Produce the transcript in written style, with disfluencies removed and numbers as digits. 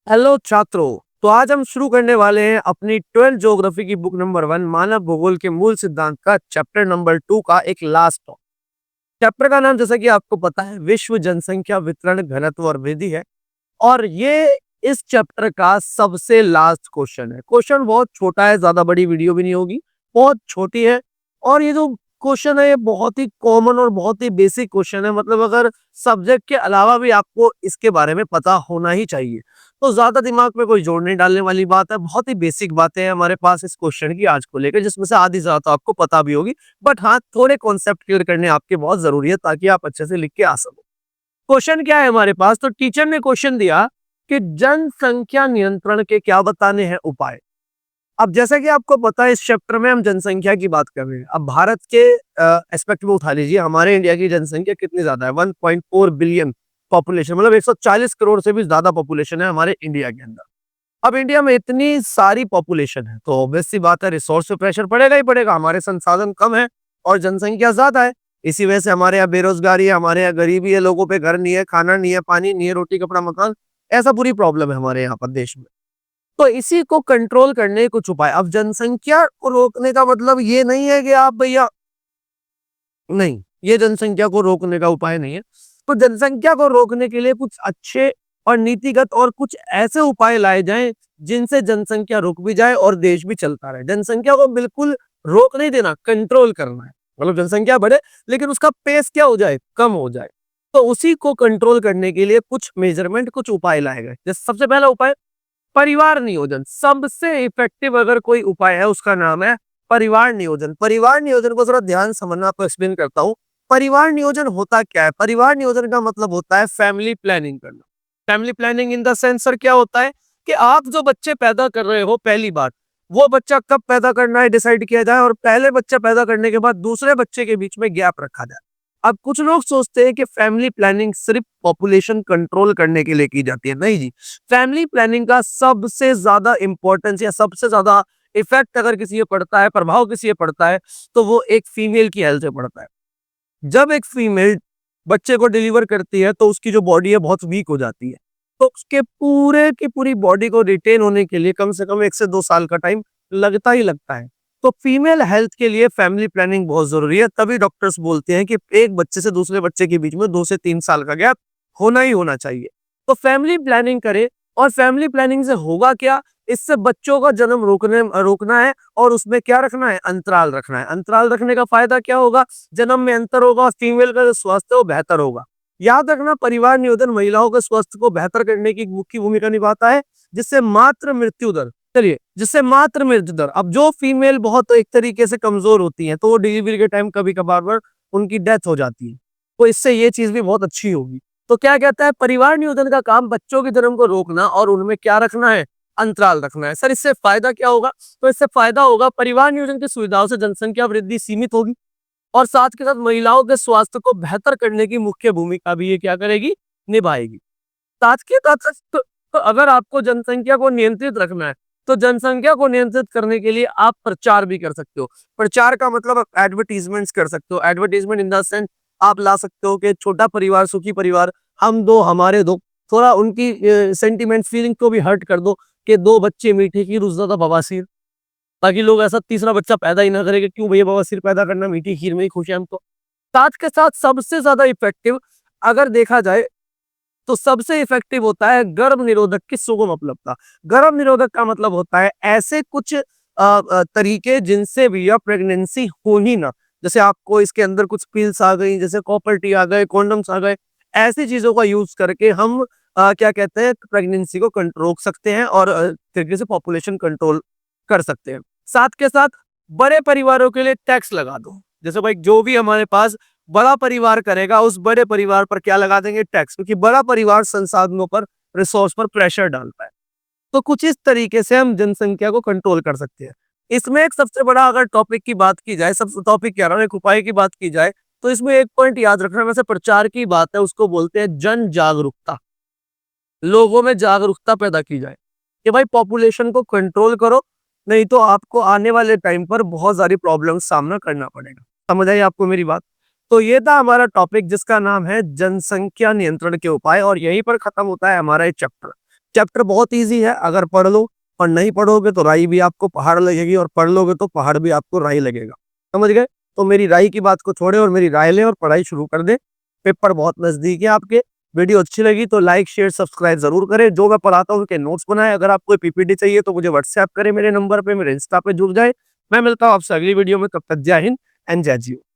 Hello छात्रों। तो आज हम शुरू करने वाले हैं अपनी 12th ज्योग्राफी की बुक नंबर 1 मानव भूगोल के मूल सिद्धांत का चैप्टर नंबर 2 का एक लास्ट टॉपिक। चैप्टर का नाम जैसा कि आपको पता है विश्व जनसंख्या वितरण घनत्व और वृद्धि है। और ये इस चैप्टर का सबसे लास्ट क्वेश्चन है। क्वेश्चन बहुत छोटा है, ज्यादा बड़ी वीडियो भी नहीं होगी, बहुत छोटी है। और ये जो क्वेश्चन है ये बहुत ही कॉमन और बहुत ही बेसिक क्वेश्चन है। मतलब अगर सब्जेक्ट के अलावा भी आपको इसके बारे में पता होना ही चाहिए। तो ज्यादा दिमाग में कोई जोड़ नहीं डालने वाली बात है, बहुत ही बेसिक बातें हैं हमारे पास इस क्वेश्चन की आज को लेकर, जिसमें से आधी ज्यादा तो आपको पता भी होगी। बट हाँ, थोड़े कॉन्सेप्ट क्लियर करने आपके बहुत जरूरी है ताकि आप अच्छे से लिख के आ सको। क्वेश्चन क्या है हमारे पास? तो टीचर ने क्वेश्चन दिया कि जनसंख्या नियंत्रण के क्या बताने हैं उपाय। अब जैसा कि आपको पता है इस चैप्टर में हम जनसंख्या की बात कर रहे हैं। अब भारत के एस्पेक्ट में उठा लीजिए, हमारे इंडिया की जनसंख्या कितनी ज्यादा है? 1.4 बिलियन पॉपुलेशन, मतलब 140 करोड़ से भी ज्यादा पॉपुलेशन है हमारे इंडिया के अंदर। अब इंडिया में इतनी सारी पॉपुलेशन है तो ऑब्वियस सी बात है रिसोर्स पे प्रेशर पड़ेगा ही पड़ेगा। हमारे संसाधन कम है और जनसंख्या ज्यादा है। इसी वजह से हमारे यहाँ बेरोजगारी है, हमारे यहाँ गरीबी है, लोगों पे घर नहीं है, खाना नहीं है, पानी नहीं है, रोटी कपड़ा मकान, ऐसा बुरी प्रॉब्लम है हमारे यहाँ पर देश में। तो इसी को कंट्रोल करने के कुछ उपाय। अब जनसंख्या को रोकने का मतलब ये नहीं है कि आप भैया, नहीं, ये जनसंख्या को रोकने का उपाय नहीं है। तो जनसंख्या को रोकने के लिए कुछ अच्छे और नीतिगत और कुछ ऐसे उपाय लाए जाएं जिनसे जनसंख्या रुक भी जाए और देश भी चलता रहे। जनसंख्या को बिल्कुल रोक नहीं देना, कंट्रोल करना है। मतलब जनसंख्या बढ़े लेकिन उसका पेस क्या हो जाए, कम हो जाए। तो उसी को कंट्रोल करने के लिए कुछ मेजरमेंट, कुछ उपाय लाए गए। जैसे सबसे पहला उपाय परिवार नियोजन। सबसे इफेक्टिव अगर कोई उपाय है उसका नाम है परिवार नियोजन। परिवार नियोजन को जरा ध्यान से समझना, आपको एक्सप्लेन करता हूँ। परिवार नियोजन होता क्या है? परिवार नियोजन का मतलब होता है फैमिली प्लानिंग करना। Family planning in the sense sir क्या होता है कि आप जो बच्चे पैदा कर रहे हो, पहली बात वो बच्चा कब पैदा करना है डिसाइड किया जाए, और पहले बच्चा पैदा करने के बाद दूसरे बच्चे के बीच में गैप रखा जाए। अब कुछ लोग सोचते हैं कि फैमिली प्लानिंग सिर्फ पॉपुलेशन कंट्रोल करने के लिए की जाती है। नहीं जी, फैमिली प्लानिंग का सबसे ज्यादा इंपॉर्टेंस या सबसे ज्यादा इफेक्ट अगर किसी पे पड़ता है, प्रभाव किसी पे पड़ता है, तो वो एक फीमेल की हेल्थ पे पड़ता है। जब एक फीमेल बच्चे को डिलीवर करती है तो उसकी जो बॉडी है बहुत वीक हो जाती है। तो उसके पूरे की पूरी बॉडी को रिटेन होने के लिए कम से कम 1 से 2 साल का टाइम लगता ही लगता है। तो फीमेल हेल्थ के लिए फैमिली प्लानिंग बहुत जरूरी है। तभी डॉक्टर्स बोलते हैं कि एक बच्चे से दूसरे बच्चे के बीच में 2 से 3 साल का गैप होना ही होना चाहिए। तो फैमिली प्लानिंग करें। और फैमिली प्लानिंग से होगा क्या? इससे बच्चों का जन्म रोकना है। और उसमें क्या रखना है? अंतराल रखना है। अंतराल रखने का फायदा क्या होगा? जन्म में अंतर होगा और फीमेल का जो स्वास्थ्य है वो बेहतर होगा। याद रखना, परिवार नियोजन महिलाओं के स्वास्थ्य को बेहतर करने की मुख्य भूमिका निभाता है, जिससे मात्र मृत्यु दर, चलिए, जिससे मात्र मृत्यु दर, अब जो फीमेल बहुत एक तरीके से कमजोर होती है तो वो डिलीवरी के टाइम कभी कभार उनकी डेथ हो जाती है। तो इससे ये चीज भी बहुत अच्छी होगी। तो क्या कहता है, परिवार नियोजन का काम बच्चों के जन्म को रोकना और उनमें क्या रखना है? अंतराल रखना है। सर इससे फायदा क्या होगा? तो इससे फायदा होगा परिवार नियोजन की सुविधाओं से जनसंख्या वृद्धि सीमित होगी और साथ के साथ महिलाओं के स्वास्थ्य को बेहतर करने की मुख्य भूमिका भी ये क्या करेगी? निभाएगी। साथ के साथ तो अगर आपको जनसंख्या को नियंत्रित रखना है तो जनसंख्या को नियंत्रित करने के लिए आप प्रचार भी कर सकते हो। प्रचार का मतलब आप एडवर्टीजमेंट्स कर सकते हो। एडवर्टीजमेंट इन द सेंस आप ला सकते हो कि छोटा परिवार सुखी परिवार, हम दो हमारे दो। थोड़ा उनकी सेंटीमेंट फीलिंग को भी हर्ट कर दो कि 2 बच्चे मीठे खीर उससे ज्यादा बवासीर, ताकि लोग ऐसा तीसरा बच्चा पैदा ही ना करे कि क्यों भैया बवासीर पैदा करना, मीठी खीर में ही खुश है हम तो। साथ के साथ सबसे ज्यादा इफेक्टिव अगर देखा जाए तो सबसे इफेक्टिव होता है गर्भ निरोधक की सुगम उपलब्धता। गर्भ निरोधक का मतलब होता है ऐसे कुछ तरीके जिनसे भैया प्रेगनेंसी हो ही ना। जैसे आपको इसके अंदर कुछ पिल्स आ गई, जैसे कॉपर टी आ गए, कॉन्डम्स आ गए, ऐसी चीजों का यूज करके हम क्या कहते हैं, प्रेगनेंसी को रोक सकते हैं और तरीके से पॉपुलेशन कंट्रोल कर सकते हैं। साथ के साथ बड़े परिवारों के लिए टैक्स लगा दो। जैसे भाई जो भी हमारे पास बड़ा परिवार करेगा उस बड़े परिवार पर क्या लगा देंगे? टैक्स, क्योंकि बड़ा परिवार संसाधनों पर, रिसोर्स पर प्रेशर डालता है। तो कुछ इस तरीके से हम जनसंख्या को कंट्रोल कर सकते हैं। इसमें एक सबसे बड़ा अगर टॉपिक की बात की जाए, सब टॉपिक कह रहा हूँ, एक उपाय की बात की जाए, तो इसमें एक पॉइंट याद रखना, वैसे प्रचार की बात है, उसको बोलते हैं जन जागरूकता। लोगों में जागरूकता पैदा की जाए कि भाई पॉपुलेशन को कंट्रोल करो, नहीं तो आपको आने वाले टाइम पर बहुत सारी प्रॉब्लम सामना करना पड़ेगा। समझ आई आपको मेरी बात? तो ये था हमारा टॉपिक जिसका नाम है जनसंख्या नियंत्रण के उपाय, और यहीं पर खत्म होता है हमारा ये चैप्टर। चैप्टर बहुत ईजी है, अगर पढ़ लो और नहीं पढ़ोगे तो राई भी आपको पहाड़ लगेगी और पढ़ लोगे तो पहाड़ भी आपको राई लगेगा। समझ गए? तो मेरी राई की बात को छोड़े और मेरी राय लें और पढ़ाई शुरू कर दें। पेपर बहुत नजदीक है आपके। वीडियो अच्छी लगी तो लाइक शेयर सब्सक्राइब जरूर करें। जो मैं पढ़ाता हूँ उनके नोट्स बनाए। अगर आपको पीपीटी चाहिए तो मुझे व्हाट्सएप करें मेरे नंबर पे, मेरे इंस्टा पे जुड़ जाए। मैं मिलता हूँ आपसे अगली वीडियो में। तब तक जय हिंद एंड जय जियो।